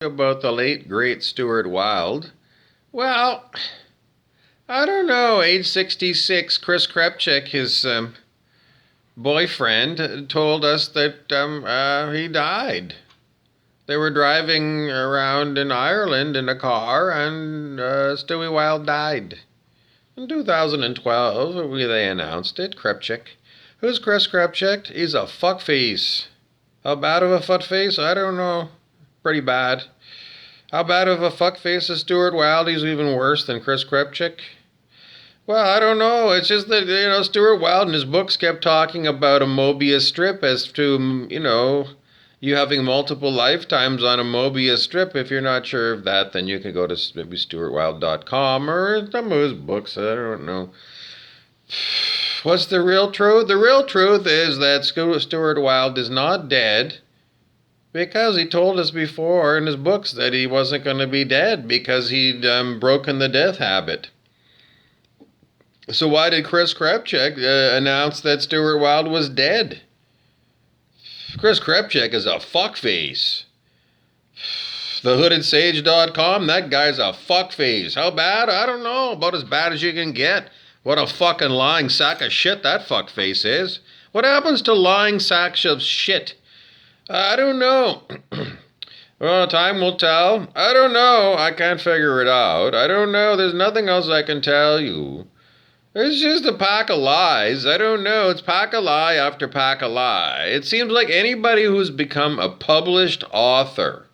About the late great Stuart Wilde. Well, I don't know. Age 66, Chris Krepchik, his boyfriend, told us that he died. They were driving around in Ireland in a car, and Stewie Wilde died. In 2012, they announced it. Krepchik. Who's Chris Krepchik? He's a fuckface. How bad of a fuckface? I don't know. Pretty bad. How bad of a fuckface is Stuart Wilde? He's even worse than Chris Krepchik. Well, I don't know. It's just that, Stuart Wilde in his books kept talking about a Mobius strip as to, you having multiple lifetimes on a Mobius strip. If you're not sure of that, then you can go to maybe stuartwilde.com or some of his books. I don't know. What's the real truth? The real truth is that Stuart Wilde is not dead. Because he told us before in his books that he wasn't going to be dead because he'd broken the death habit. So why did Chris Krepchik announce that Stuart Wilde was dead? Chris Krepchik is a fuckface. TheHoodedSage.com, that guy's a fuckface. How bad? I don't know. About as bad as you can get. What a fucking lying sack of shit that fuckface is. What happens to lying sacks of shit? I don't know. Well, time will tell. I don't know. I can't figure it out. I don't know. There's nothing else I can tell you. It's just a pack of lies. I don't know. It's pack of lie after pack of lie. It seems like anybody who's become a published author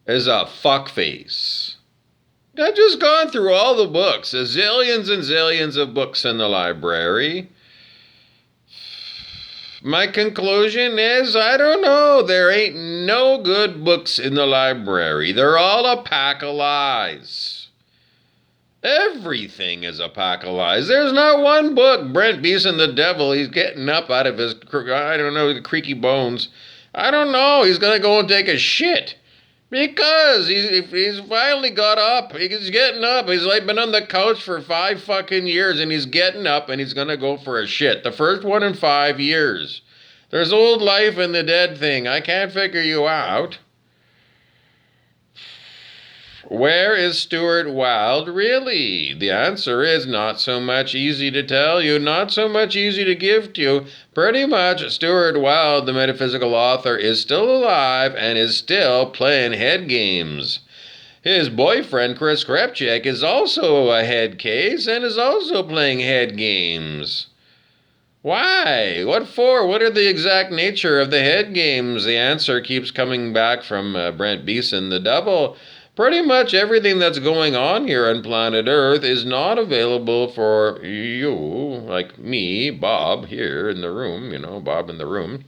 is a fuckface. I've just gone through all the books. A zillions and zillions of books in the library. My conclusion is, I don't know. There ain't no good books in the library. They're all a pack of lies. Everything is a pack of lies. There's not one book. Brent Beeson the Devil, he's getting up out of his, the creaky bones. I don't know. He's going to go and take a shit. Because he's finally got up. He's getting up. He's like been on the couch for 5 fucking years, and he's getting up, and he's going to go for a shit. The first one in 5 years. There's old life in the dead thing. I can't figure you out. Where is Stuart Wilde really? The answer is not so much easy to tell you, not so much easy to give to you. Pretty much Stuart Wilde, the metaphysical author, is still alive and is still playing head games. His boyfriend, Chris Krepchik, is also a head case and is also playing head games. Why? What for? What are the exact nature of the head games? The answer keeps coming back from Brent Beeson, the Devil. Pretty much everything that's going on here on planet Earth is not available for you, like me, Bob, here in the room, Bob in the room.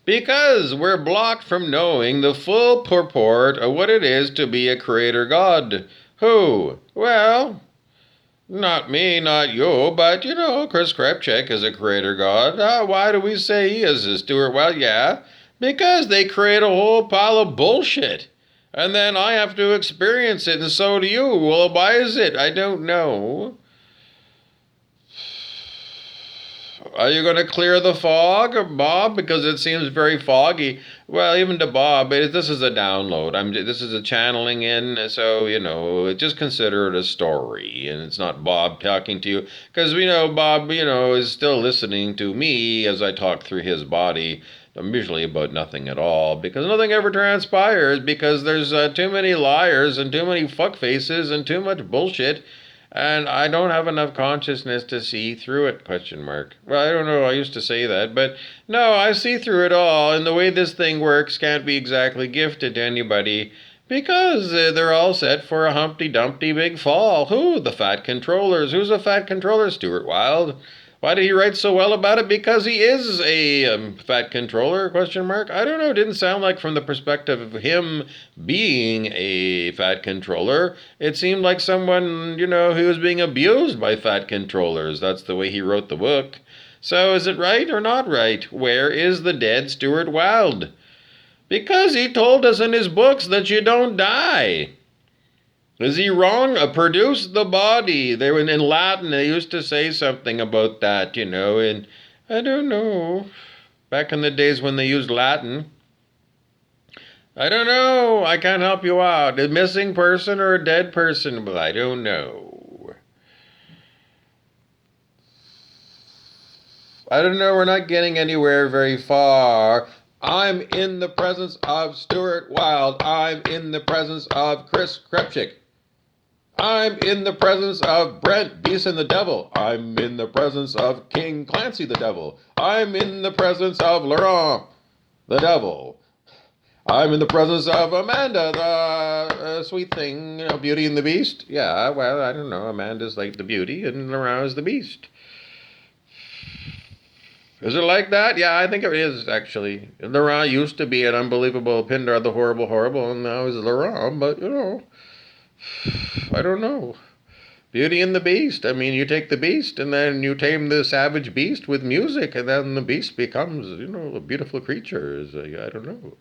Because we're blocked from knowing the full purport of what it is to be a creator God. Who? Well, not me, not you, but, Chris Krepchik is a creator God. Why do we say he is, Stuart? Well, yeah, because they create a whole pile of bullshit. And then I have to experience it, and so do you. Well, why is it? I don't know. Are you going to clear the fog, Bob? Because it seems very foggy. Well, even to Bob, this is a download. This is a channeling in, so, just consider it a story. And it's not Bob talking to you. Because we know Bob, is still listening to me as I talk through his body. I'm usually about nothing at all, because nothing ever transpires, because there's too many liars and too many fuckfaces and too much bullshit, and I don't have enough consciousness to see through it, ? Well, I don't know, I used to say that, but no, I see through it all, and the way this thing works can't be exactly gifted to anybody, because they're all set for a Humpty Dumpty big fall. Who? The fat controllers. Who's a fat controller? Stuart Wilde. Why did he write so well about it? Because he is a fat controller, ? I don't know. It didn't sound like from the perspective of him being a fat controller. It seemed like someone, who was being abused by fat controllers. That's the way he wrote the book. So is it right or not right? Where is the dead Stuart Wilde? Because he told us in his books that you don't die. Is he wrong? Produce the body. They were in Latin. They used to say something about that, and I don't know. Back in the days when they used Latin. I don't know. I can't help you out. A missing person or a dead person? But I don't know. I don't know. We're not getting anywhere very far. I'm in the presence of Stuart Wilde. I'm in the presence of Chris Krepchick. I'm in the presence of Brent Beeson the Devil. I'm in the presence of King Clancy the Devil. I'm in the presence of Laurent the Devil. I'm in the presence of Amanda, the sweet thing, Beauty and the Beast. Yeah, well, I don't know. Amanda's like the beauty and Laurent is the beast. Is it like that? Yeah, I think it is, actually. Laurent used to be an unbelievable Pindar the Horrible, and now he's Laurent, but, I don't know. Beauty and the Beast. I mean, you take the beast and then you tame the savage beast with music, and then the beast becomes, a beautiful creature. I don't know.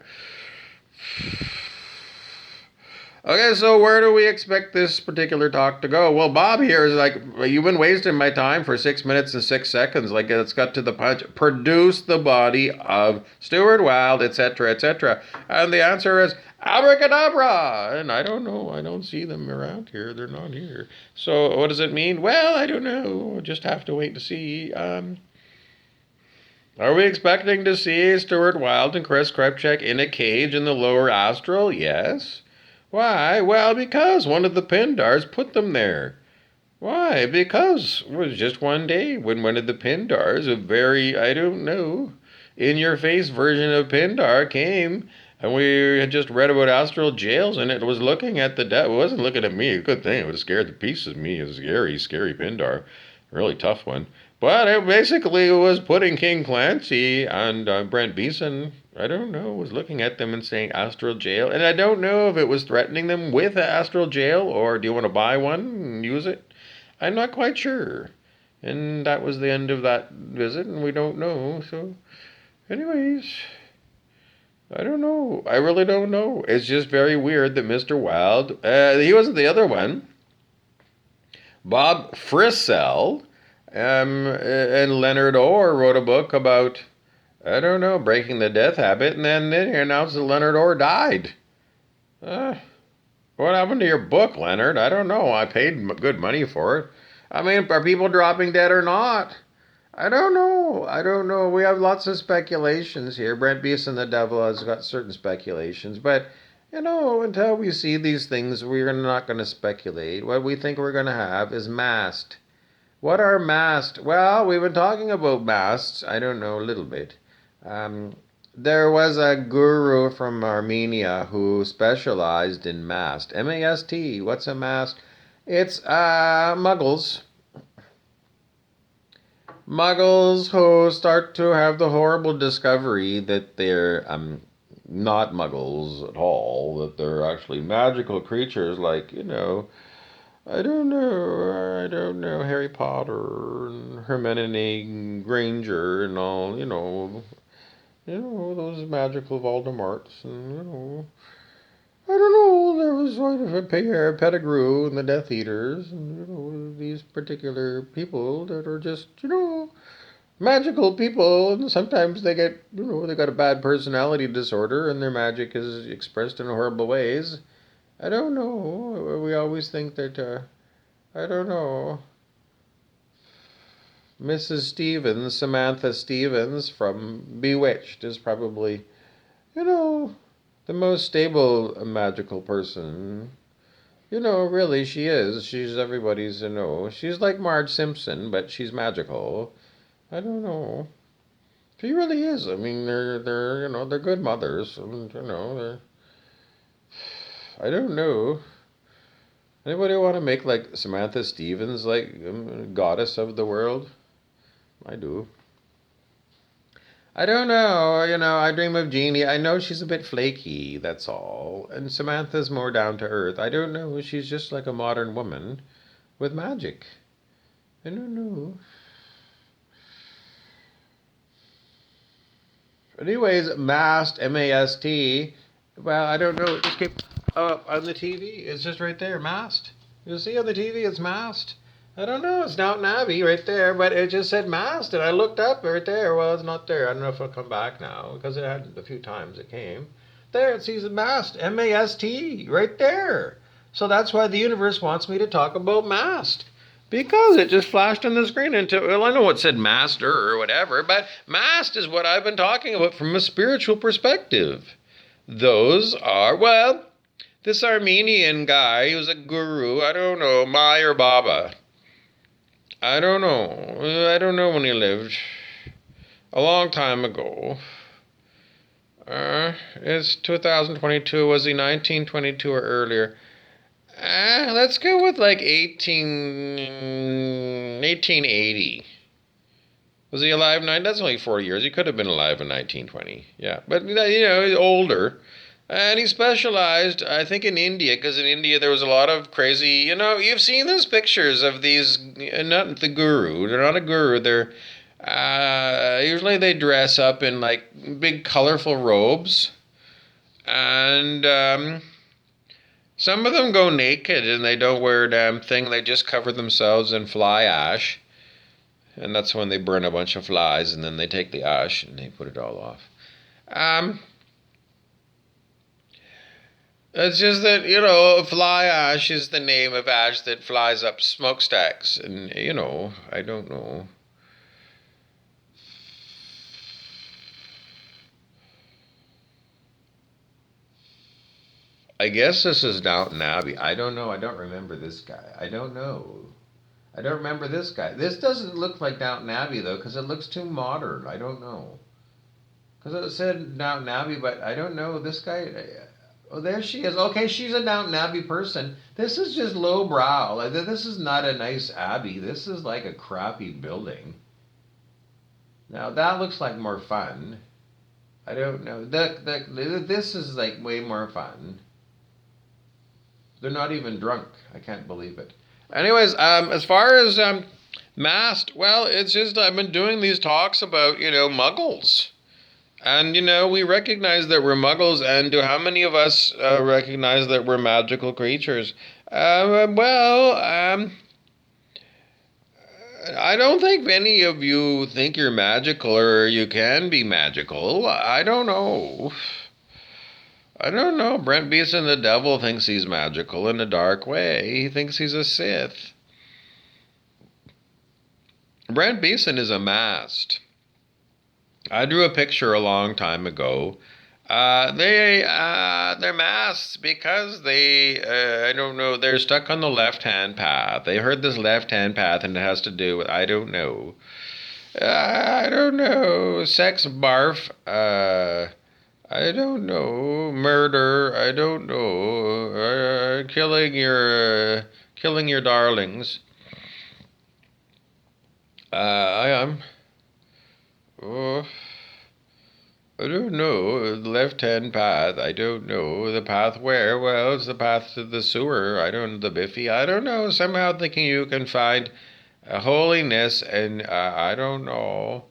Okay, so where do we expect this particular talk to go? Well, Bob here is like, you've been wasting my time for 6 minutes and 6 seconds. Like, it's got to the punch. Produce the body of Stuart Wilde, etc., etc. And the answer is abracadabra. And I don't know. I don't see them around here. They're not here. So what does it mean? Well, I don't know. We'll just have to wait to see. Are we expecting to see Stuart Wilde and Chris Krepchick in a cage in the lower astral? Yes. Why? Well, because one of the Pindars put them there. Why? Because it was just one day when one of the Pindars, a very, I don't know, in-your-face version of Pindar came, and we had just read about astral jails, and it was looking at the devil. It wasn't looking at me. A good thing. It would have scared the pieces of me. It was a scary, scary Pindar. Really tough one. But it basically was putting King Clancy and Brent Beeson, I don't know, was looking at them and saying astral jail. And I don't know if it was threatening them with an astral jail or do you want to buy one and use it? I'm not quite sure. And that was the end of that visit, and we don't know. So, anyways, I don't know. I really don't know. It's just very weird that Mr. Wilde, he wasn't the other one. Bob Frissell and Leonard Orr wrote a book about, I don't know, breaking the death habit, and then he announced that Leonard Orr died. What happened to your book, Leonard? I don't know. I paid good money for it. I mean, are people dropping dead or not? I don't know. I don't know. We have lots of speculations here. Brent Beeson the Devil has got certain speculations, but until we see these things, we're not going to speculate. What we think we're going to have is masked. What are masked? Well, we've been talking about masts. I don't know, a little bit. There was a guru from Armenia who specialized in mast. M-A-S-T. What's a mast? It's muggles. Muggles who start to have the horrible discovery that they're not muggles at all, that they're actually magical creatures like, I don't know, Harry Potter and Hermione Granger and all, those magical Voldemorts and, I don't know, there was sort of a Pettigrew and the Death Eaters and, these particular people that are just, magical people, and sometimes they get, they got a bad personality disorder and their magic is expressed in horrible ways. I don't know. We always think that, I don't know. Mrs. Stevens, Samantha Stevens from Bewitched is probably, the most stable magical person. Really, she is. She's everybody's, she's like Marge Simpson, but she's magical. I don't know. She really is. I mean, they're they're good mothers. And, they're, I don't know. Anybody want to make like Samantha Stevens, like goddess of the world? I do. I don't know. I dream of Jeannie. I know she's a bit flaky, that's all. And Samantha's more down to earth. I don't know. She's just like a modern woman with magic. I don't know. Anyways, Mast, M-A-S-T. Well, I don't know. It just keep on the TV. It's just right there, Mast. You see on the TV, it's Mast. I don't know. It's Downton Abbey right there, but it just said Mast, and I looked up right there. Well, it's not there. I don't know if it'll come back now because it had a few times it came. There, it says mast, M-A-S-T, right there. So that's why the universe wants me to talk about mast. Because it just flashed on the screen into, well, I know it said master or whatever, but mast is what I've been talking about from a spiritual perspective. Those are, well, this Armenian guy, he was a guru, I don't know, Mai or Baba. I don't know. I don't know when he lived. A long time ago. It's 2022. Was he 1922 or earlier? Let's go with like 1880. Was he alive? That's only 4 years. He could have been alive in 1920. Yeah, but he's older. And he specialized, I think, in India, because in India there was a lot of crazy, you've seen those pictures of these, not the guru, they're not a guru, they're, usually they dress up in like big colorful robes, and some of them go naked and they don't wear a damn thing, they just cover themselves in fly ash, and that's when they burn a bunch of flies, and then they take the ash and they put it all off. It's just that, fly ash is the name of ash that flies up smokestacks. And, I don't know. I guess this is Downton Abbey. I don't know. I don't remember this guy. I don't know. I don't remember this guy. This doesn't look like Downton Abbey, though, because it looks too modern. I don't know. Because it said Downton Abbey, but I don't know. This guy... Oh, there she is. Okay, she's a Downton Abbey person. This is just lowbrow. Like, this is not a nice abbey. This is like a crappy building. Now, that looks like more fun. I don't know. This is like way more fun. They're not even drunk. I can't believe it. Anyways, as far as masked, well, it's just I've been doing these talks about, muggles. And, we recognize that we're muggles, and do how many of us recognize that we're magical creatures? I don't think many of you think you're magical or you can be magical. I don't know. I don't know. Brent Beeson, the devil, thinks he's magical in a dark way. He thinks he's a Sith. Brent Beeson is a masked. I drew a picture a long time ago. They're masks because I don't know, they're stuck on the left-hand path. They heard this left-hand path and it has to do with, I don't know. I don't know, sex, barf, I don't know, murder, I don't know, killing your darlings. I am. Oh, I don't know. The left-hand path. I don't know. The path where? Well, it's the path to the sewer. I don't know. The Biffy. I don't know. Somehow thinking you can find holiness, and I don't know.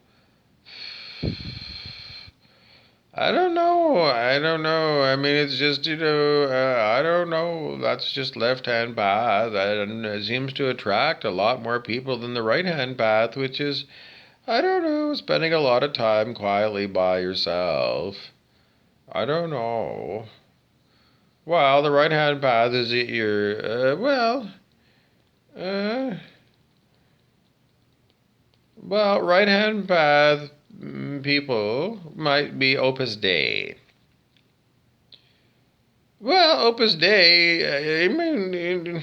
I don't know. I don't know. I mean, it's just, I don't know. That's just left-hand path. And it seems to attract a lot more people than the right-hand path, which is, I don't know, spending a lot of time quietly by yourself. I don't know. Well, the right-hand path is uh, right-hand path people might be Opus Dei. Well, Opus Dei, I mean,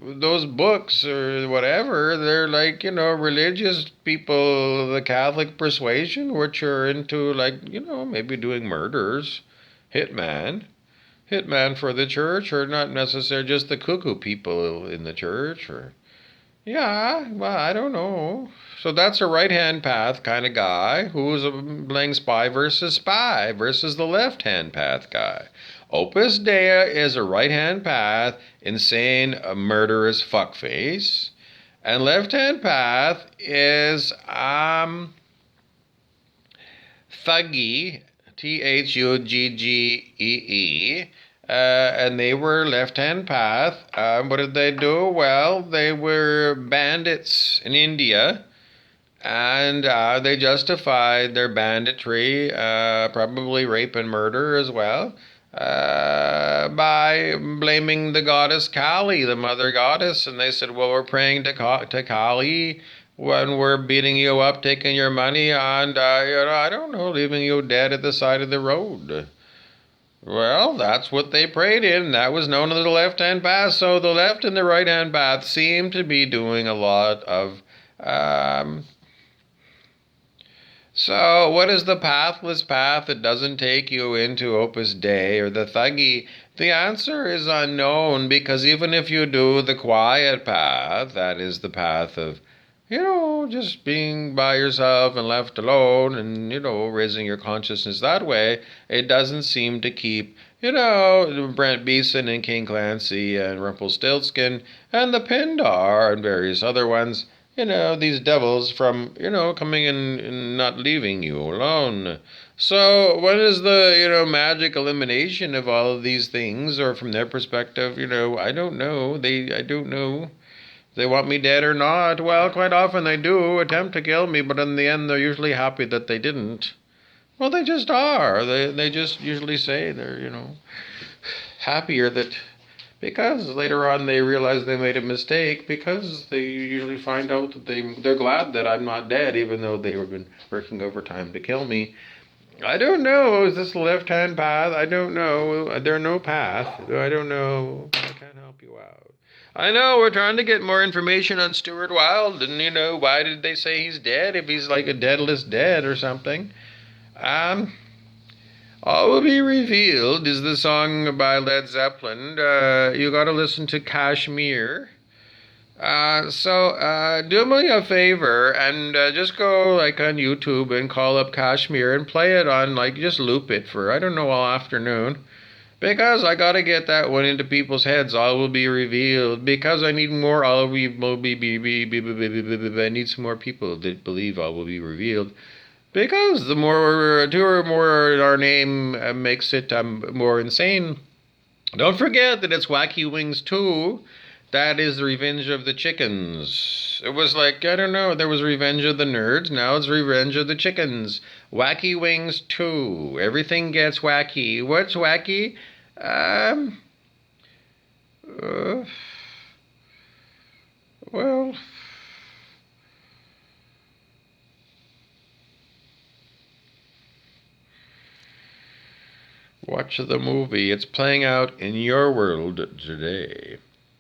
those books or whatever, they're like, religious people, the Catholic persuasion, which are into like, maybe doing murders, hitman for the church, or not necessarily just the cuckoo people in the church, or, yeah, well, I don't know. So that's a right-hand path kind of guy who's playing spy versus the left-hand path guy. Opus Dei is a right-hand path, insane, murderous fuckface. And left-hand path is thuggy, Thuggee. And they were left-hand path. What did they do? Well, they were bandits in India. And they justified their banditry, probably rape and murder as well, by blaming the goddess Kali, the mother goddess. And they said, well, we're praying to Kali when we're beating you up, taking your money, and, I don't know, leaving you dead at the side of the road. Well, that's what they prayed in. That was known as the left hand path. So the left and the right hand path seem to be doing a lot of. Um, so, what is the pathless path that doesn't take you into Opus Dei or the Thuggee? The answer is unknown because even if you do the quiet path, that is the path of, just being by yourself and left alone and, raising your consciousness that way, it doesn't seem to keep, Brent Beeson and King Clancy and Rumpelstiltskin and the Pindar and various other ones, these devils from, coming in and not leaving you alone. So, when is the, magic elimination of all of these things, or from their perspective, I don't know. I don't know. They want me dead or not. Well, quite often they do attempt to kill me, but in the end, they're usually happy that they didn't. Well, they just are. They just usually say they're, happier that because later on they realize they made a mistake because they usually find out that they're glad that I'm not dead even though they have been working overtime to kill me. I don't know. Is this the left-hand path? I don't know. There's no path. I don't know. I can't help you out. I know we're trying to get more information on Stuart Wilde and why did they say he's dead if he's like a deadless dead or something. Um All Will Be Revealed is the song by Led Zeppelin. You got to listen to Kashmir. Do me a favor and just go like on YouTube and call up Kashmir and play it on just loop it for I don't know all afternoon because I got to get that one into people's heads. All will be revealed because I need more. All will be. I need some more people that believe all will be revealed. Because the more two or more our name makes it more insane. Don't forget that it's Wacky Wings 2. That is the Revenge of the Chickens. It was like, I don't know, there was Revenge of the Nerds. Now it's Revenge of the Chickens. Wacky Wings 2. Everything gets wacky. What's wacky? Um, uh, well... Watch the movie. It's playing out in your world today.